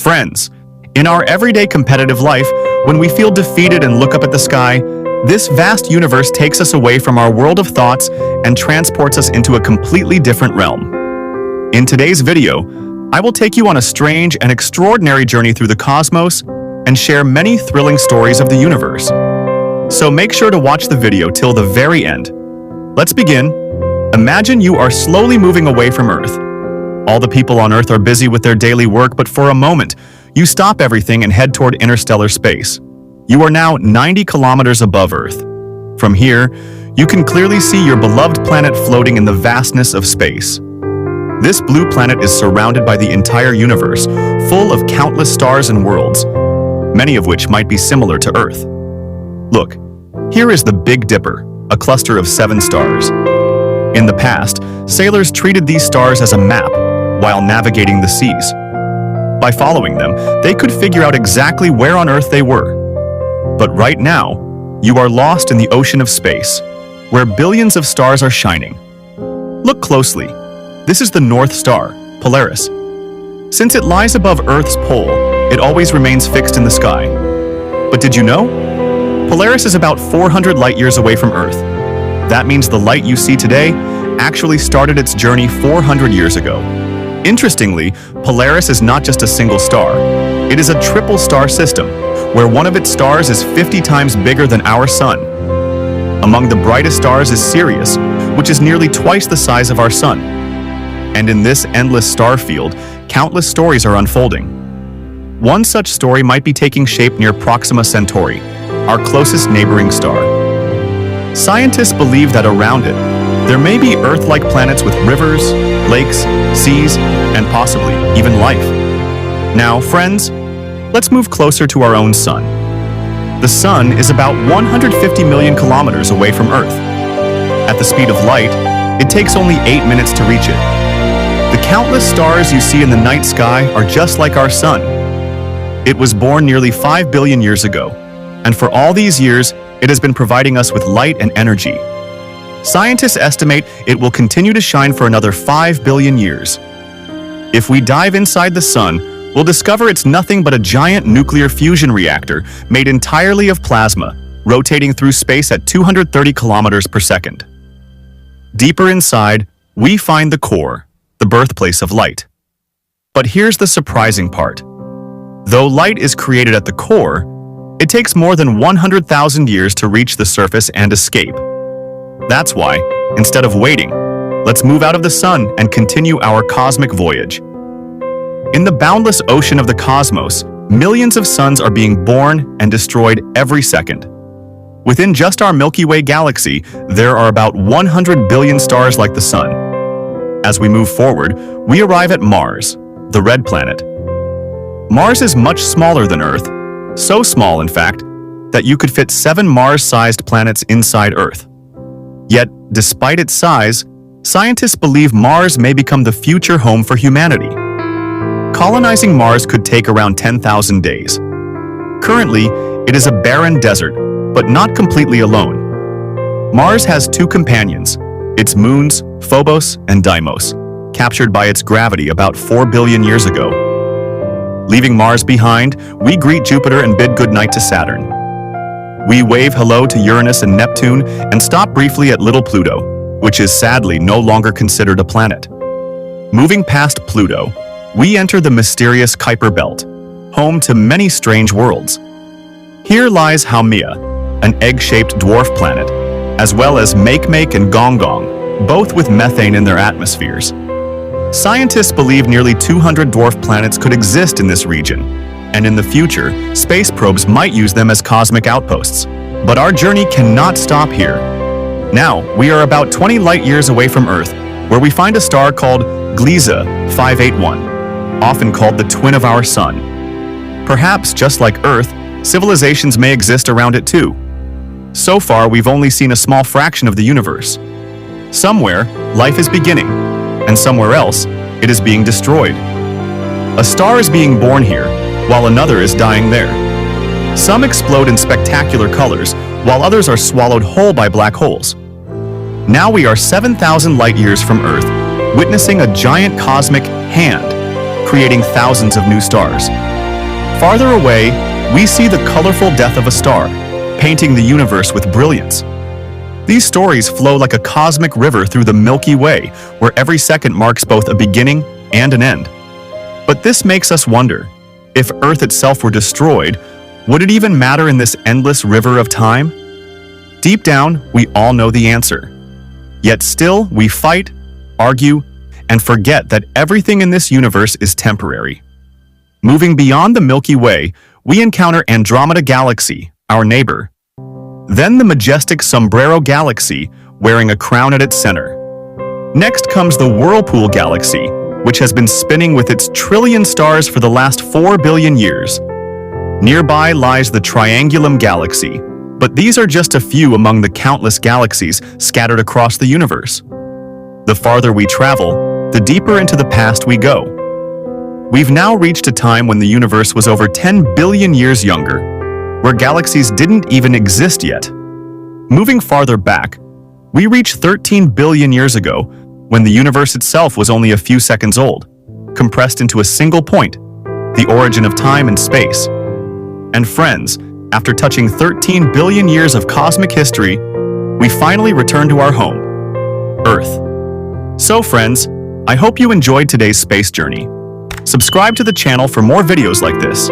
Friends, in our everyday competitive life, when we feel defeated and look up at the sky, this vast universe takes us away from our world of thoughts and transports us into a completely different realm. In today's video, I will take you on a strange and extraordinary journey through the cosmos and share many thrilling stories of the universe. So make sure to watch the video till the very end. Let's begin. Imagine you are slowly moving away from Earth. All the people on Earth are busy with their daily work, but for a moment, you stop everything and head toward interstellar space. You are now 90 kilometers above Earth. From here, you can clearly see your beloved planet floating in the vastness of space. This blue planet is surrounded by the entire universe, full of countless stars and worlds, many of which might be similar to Earth. Look, here is the Big Dipper, a cluster of 7 stars. In the past, sailors treated these stars as a map while navigating the seas. By following them, they could figure out exactly where on Earth they were. But right now, you are lost in the ocean of space, where billions of stars are shining. Look closely. This is the North Star, Polaris. Since it lies above Earth's pole, it always remains fixed in the sky. But did you know? Polaris is about 400 light-years away from Earth. That means the light you see today actually started its journey 400 years ago. Interestingly, Polaris is not just a single star. It is a triple star system, where one of its stars is 50 times bigger than our Sun. Among the brightest stars is Sirius, which is nearly twice the size of our Sun. And in this endless star field, countless stories are unfolding. One such story might be taking shape near Proxima Centauri, our closest neighboring star. Scientists believe that around it, there may be Earth-like planets with rivers, lakes, seas, and possibly even life. Now, friends, let's move closer to our own Sun. The Sun is about 150 million kilometers away from Earth. At the speed of light, it takes only 8 minutes to reach it. The countless stars you see in the night sky are just like our Sun. It was born nearly 5 billion years ago, and for all these years, it has been providing us with light and energy. Scientists estimate it will continue to shine for another 5 billion years. If we dive inside the Sun, we'll discover it's nothing but a giant nuclear fusion reactor made entirely of plasma, rotating through space at 230 kilometers per second. Deeper inside, we find the core, the birthplace of light. But here's the surprising part. Though light is created at the core, it takes more than 100,000 years to reach the surface and escape. That's why, instead of waiting, let's move out of the Sun and continue our cosmic voyage. In the boundless ocean of the cosmos, millions of suns are being born and destroyed every second. Within just our Milky Way galaxy, there are about 100 billion stars like the Sun. As we move forward, we arrive at Mars, the red planet. Mars is much smaller than Earth, so small, in fact, that you could fit 7 Mars-sized planets inside Earth. Yet, despite its size, scientists believe Mars may become the future home for humanity. Colonizing Mars could take around 10,000 days. Currently, it is a barren desert, but not completely alone. Mars has 2 companions, its moons, Phobos and Deimos, captured by its gravity about 4 billion years ago. Leaving Mars behind, we greet Jupiter and bid goodnight to Saturn. We wave hello to Uranus and Neptune and stop briefly at little Pluto, which is sadly no longer considered a planet. Moving past Pluto, we enter the mysterious Kuiper Belt, home to many strange worlds. Here lies Haumea, an egg-shaped dwarf planet, as well as Makemake and Gong, both with methane in their atmospheres. Scientists believe nearly 200 dwarf planets could exist in this region, and in the future, space probes might use them as cosmic outposts. But our journey cannot stop here. Now, we are about 20 light-years away from Earth, where we find a star called Gliese 581, often called the twin of our Sun. Perhaps, just like Earth, civilizations may exist around it too. So far, we've only seen a small fraction of the universe. Somewhere, life is beginning, and somewhere else, it is being destroyed. A star is being born here, while another is dying there. Some explode in spectacular colors, while others are swallowed whole by black holes. Now we are 7,000 light-years from Earth, witnessing a giant cosmic hand, creating thousands of new stars. Farther away, we see the colorful death of a star, painting the universe with brilliance. These stories flow like a cosmic river through the Milky Way, where every second marks both a beginning and an end. But this makes us wonder, if Earth itself were destroyed, would it even matter in this endless river of time? Deep down, we all know the answer. Yet still, we fight, argue, and forget that everything in this universe is temporary. Moving beyond the Milky Way, we encounter Andromeda Galaxy, our neighbor. Then the majestic Sombrero Galaxy, wearing a crown at its center. Next comes the Whirlpool Galaxy, which has been spinning with its trillion stars for the last 4 billion years. Nearby lies the Triangulum Galaxy, but these are just a few among the countless galaxies scattered across the universe. The farther we travel, the deeper into the past we go. We've now reached a time when the universe was over 10 billion years younger, where galaxies didn't even exist yet. Moving farther back, we reach 13 billion years ago, when the universe itself was only a few seconds old, compressed into a single point, the origin of time and space. And friends, after touching 13 billion years of cosmic history, we finally return to our home, Earth. So friends, I hope you enjoyed today's space journey. Subscribe to the channel for more videos like this.